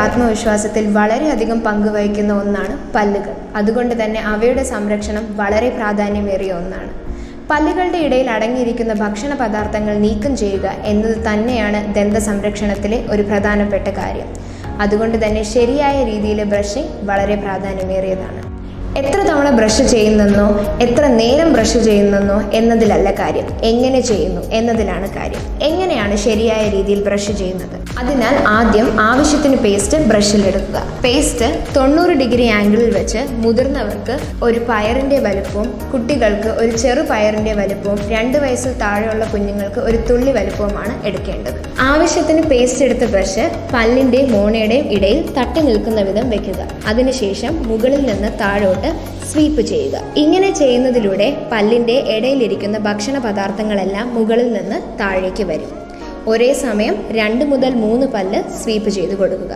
ആത്മവിശ്വാസത്തിൽ വളരെയധികം പങ്കുവഹിക്കുന്ന ഒന്നാണ് പല്ലുകൾ. അതുകൊണ്ട് തന്നെ അവയുടെ സംരക്ഷണം വളരെ പ്രാധാന്യമേറിയ ഒന്നാണ്. പല്ലുകളുടെ ഇടയിൽ അടങ്ങിയിരിക്കുന്ന ഭക്ഷണ പദാർത്ഥങ്ങൾ നീക്കം ചെയ്യുക എന്നത് തന്നെയാണ് ദന്ത സംരക്ഷണത്തിലെ ഒരു പ്രധാനപ്പെട്ട കാര്യം. അതുകൊണ്ട് തന്നെ ശരിയായ രീതിയിൽ ബ്രഷിംഗ് വളരെ പ്രാധാന്യമേറിയതാണ്. എത്ര തവണ ബ്രഷ് ചെയ്യുന്നെന്നോ എത്ര നേരം ബ്രഷ് ചെയ്യുന്നെന്നോ എന്നതിലല്ല കാര്യം, എങ്ങനെ ചെയ്യുന്നു എന്നതിലാണ് കാര്യം. എങ്ങനെയാണ് ശരിയായ രീതിയിൽ ബ്രഷ് ചെയ്യുന്നത്? അതിനാൽ ആദ്യം ആവശ്യത്തിന് പേസ്റ്റ് ബ്രഷിലെടുക്കുക. പേസ്റ്റ് 90 ഡിഗ്രി ആംഗിളിൽ വെച്ച് മുതിർന്നവർക്ക് ഒരു പയറിൻ്റെ വലുപ്പവും കുട്ടികൾക്ക് ഒരു ചെറു പയറിൻ്റെ വലുപ്പവും 2 വയസ്സിൽ താഴെയുള്ള കുഞ്ഞുങ്ങൾക്ക് ഒരു തുള്ളി വലുപ്പവുമാണ് എടുക്കേണ്ടത്. ആവശ്യത്തിന് പേസ്റ്റ് എടുത്ത ബ്രഷ് പല്ലിൻ്റെ മോണയുടെയും ഇടയിൽ തട്ടി നിൽക്കുന്ന വിധം വെക്കുക. അതിനുശേഷം മുകളിൽ നിന്ന് താഴോട്ട് സ്വീപ്പ് ചെയ്യുക. ഇങ്ങനെ ചെയ്യുന്നതിലൂടെ പല്ലിൻ്റെ ഇടയിലിരിക്കുന്ന ഭക്ഷണ പദാർത്ഥങ്ങളെല്ലാം മുകളിൽ നിന്ന് താഴേക്ക് വരും. ഒരേ സമയം 2 മുതൽ 3 പല്ല് സ്വീപ്പ് ചെയ്ത് കൊടുക്കുക.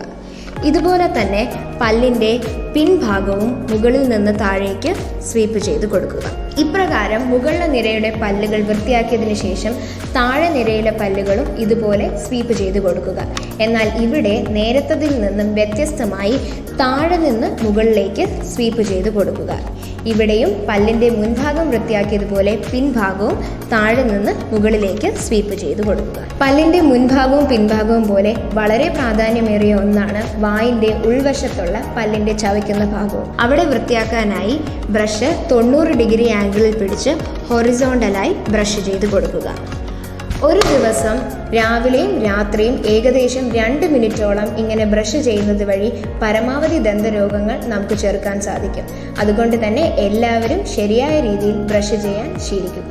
ഇതുപോലെ തന്നെ പല്ലിൻ്റെ പിൻഭാഗവും മുകളിൽ നിന്ന് താഴേക്ക് സ്വീപ്പ് ചെയ്ത് കൊടുക്കുക. ഇപ്രകാരം മുകളിലെ നിരയുടെ പല്ലുകൾ വൃത്തിയാക്കിയതിനു ശേഷം താഴെ നിരയിലെ പല്ലുകളും ഇതുപോലെ സ്വീപ്പ് ചെയ്ത് കൊടുക്കുക. എന്നാൽ ഇവിടെ നേരത്തതിൽ നിന്നും വ്യത്യസ്തമായി താഴെ നിന്ന് മുകളിലേക്ക് സ്വീപ്പ് ചെയ്ത് കൊടുക്കുക. ഇവിടെയും പല്ലിൻ്റെ മുൻഭാഗം വൃത്തിയാക്കിയതുപോലെ പിൻഭാഗവും താഴെ നിന്ന് മുകളിലേക്ക് സ്വീപ്പ് ചെയ്ത് കൊടുക്കുക. പല്ലിൻ്റെ മുൻഭാഗവും പിൻഭാഗവും പോലെ വളരെ പ്രാധാന്യമേറിയ ഒന്നാണ് വായിൻ്റെ ഉൾവശത്തുള്ള പല്ലിൻ്റെ ചവയ്ക്കുന്ന ഭാഗവും. അവിടെ വൃത്തിയാക്കാനായി ബ്രഷ് 90 ഡിഗ്രി ആംഗിളിൽ പിടിച്ച് ഹൊറിസോണ്ടലായി ബ്രഷ് ചെയ്ത് കൊടുക്കുക. ഒരു ദിവസം രാവിലെയും രാത്രിയും ഏകദേശം 2 മിനിറ്റോളം ഇങ്ങനെ ബ്രഷ് ചെയ്യുന്നത് വഴി പരമാവധി ദന്തരോഗങ്ങൾ നമുക്ക് ചെറുക്കാൻ സാധിക്കും. അതുകൊണ്ട് തന്നെ എല്ലാവരും ശരിയായ രീതിയിൽ ബ്രഷ് ചെയ്യാൻ ശീലിക്കുക.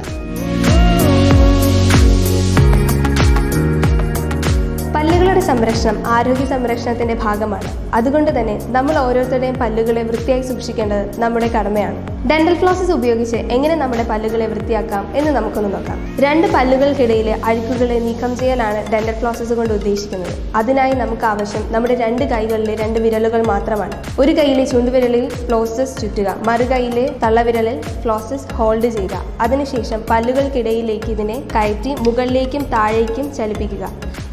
പല്ലുകളുടെ സംരക്ഷണം ആരോഗ്യ സംരക്ഷണത്തിൻ്റെ ഭാഗമാണ്. അതുകൊണ്ട് തന്നെ നമ്മൾ ഓരോരുത്തരുടെയും പല്ലുകളെ വൃത്തിയായി സൂക്ഷിക്കേണ്ടത് നമ്മുടെ കടമയാണ്. ഡെന്റൽ ഫ്ലോസസ് ഉപയോഗിച്ച് എങ്ങനെ നമ്മുടെ പല്ലുകളെ വൃത്തിയാക്കാം എന്ന് നമുക്കൊന്ന് നോക്കാം. 2 പല്ലുകൾക്കിടയിലെ അഴുക്കുകളെ നീക്കം ചെയ്യലാണ് ഡെന്റൽ ഫ്ലോസസ് കൊണ്ട് ഉദ്ദേശിക്കുന്നത്. അതിനായി നമുക്ക് ആവശ്യം നമ്മുടെ 2 കൈകളിലെ 2 വിരലുകൾ മാത്രമാണ്. ഒരു കൈയിലെ ചൂണ്ടുവിരലിൽ ഫ്ലോസസ് ചുറ്റുക, മറുകൈയിലെ തള്ളവിരലിൽ ഫ്ലോസസ് ഹോൾഡ് ചെയ്യുക. അതിനുശേഷം പല്ലുകൾക്കിടയിലേക്ക് ഇതിനെ കയറ്റി മുകളിലേക്കും താഴേക്കും ചലിപ്പിക്കുക.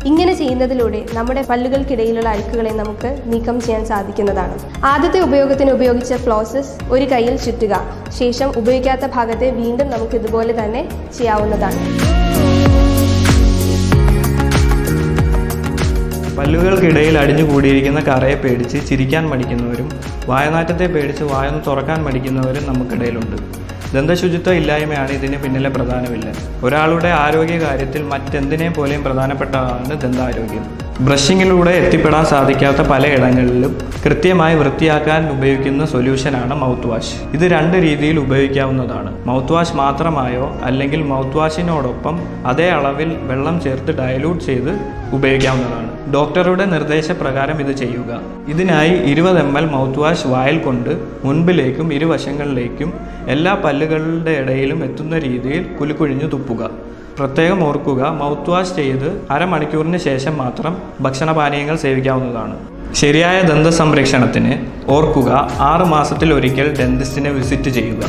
ഇങ്ങനെ ചെയ്യുന്നതിലൂടെ നമ്മുടെ പല്ലുകൾക്കിടയിലുള്ള അഴുക്കുകളെ നമുക്ക് നീക്കം ചെയ്യാൻ സാധിക്കുന്നതാണ്. ആദ്യത്തെ ഉപയോഗത്തിന് ഉപയോഗിച്ച ഫ്ലോസസ് ഒരു കൈയിൽ ചുറ്റുക. ശേഷം ഉപയോഗിക്കാത്ത ഭാഗത്തെ വീണ്ടും നമുക്ക് ഇതുപോലെ തന്നെ ചെയ്യാവുന്നതാണ്. പല്ലുകൾക്കിടയിൽ അടിഞ്ഞുകൂടിയിരിക്കുന്ന കറയെ പേടിച്ച് ചിരിക്കാൻ മടിക്കുന്നവരും വായനാറ്റത്തെ പേടിച്ച് വായൊന്ന് തുറക്കാൻ മടിക്കുന്നവരും നമുക്കിടയിലുണ്ട്. ദന്തശുചിത്വ ഇല്ലായ്മയാണ് ഇതിന് പിന്നിലെ പ്രധാനമില്ല. ഒരാളുടെ ആരോഗ്യകാര്യത്തിൽ മറ്റെന്തിനെ പോലെയും പ്രധാനപ്പെട്ടതാണ് ദന്താരോഗ്യം. ബ്രഷിങ്ങിലൂടെ എത്തിപ്പെടാൻ സാധിക്കാത്ത പലയിടങ്ങളിലും കൃത്യമായി വൃത്തിയാക്കാൻ ഉപയോഗിക്കുന്ന സൊല്യൂഷനാണ് മൗത്ത് വാഷ്. ഇത് 2 രീതിയിൽ ഉപയോഗിക്കാവുന്നതാണ്. മൗത്ത് വാഷ് മാത്രമായോ അല്ലെങ്കിൽ മൗത്ത് വാഷിനോടൊപ്പം അതേ അളവിൽ വെള്ളം ചേർത്ത് ഡയലൂട്ട് ചെയ്ത് ഉപയോഗിക്കാവുന്നതാണ്. ഡോക്ടറുടെ നിർദ്ദേശപ്രകാരം ഇത് ചെയ്യുക. ഇതിനായി 20 ml മൗത്ത് വാഷ് വായിൽ കൊണ്ട് മുൻപിലേക്കും ഇരുവശങ്ങളിലേക്കും എല്ലാ പല്ലുകളുടെ ഇടയിലും എത്തുന്ന രീതിയിൽ കുലുക്കുഴിഞ്ഞു തുപ്പുക. പ്രത്യേകം ഓർക്കുക, മൗത്ത് വാഷ് ചെയ്ത് അരമണിക്കൂറിന് ശേഷം മാത്രം ഭക്ഷണപാനീയങ്ങൾ സേവിക്കാവുന്നതാണ്. ശരിയായ ദന്ത സംരക്ഷണത്തിന് ഓർക്കുക, 6 മാസത്തിലൊരിക്കൽ ഡെന്റിസ്റ്റിനെ വിസിറ്റ് ചെയ്യുക.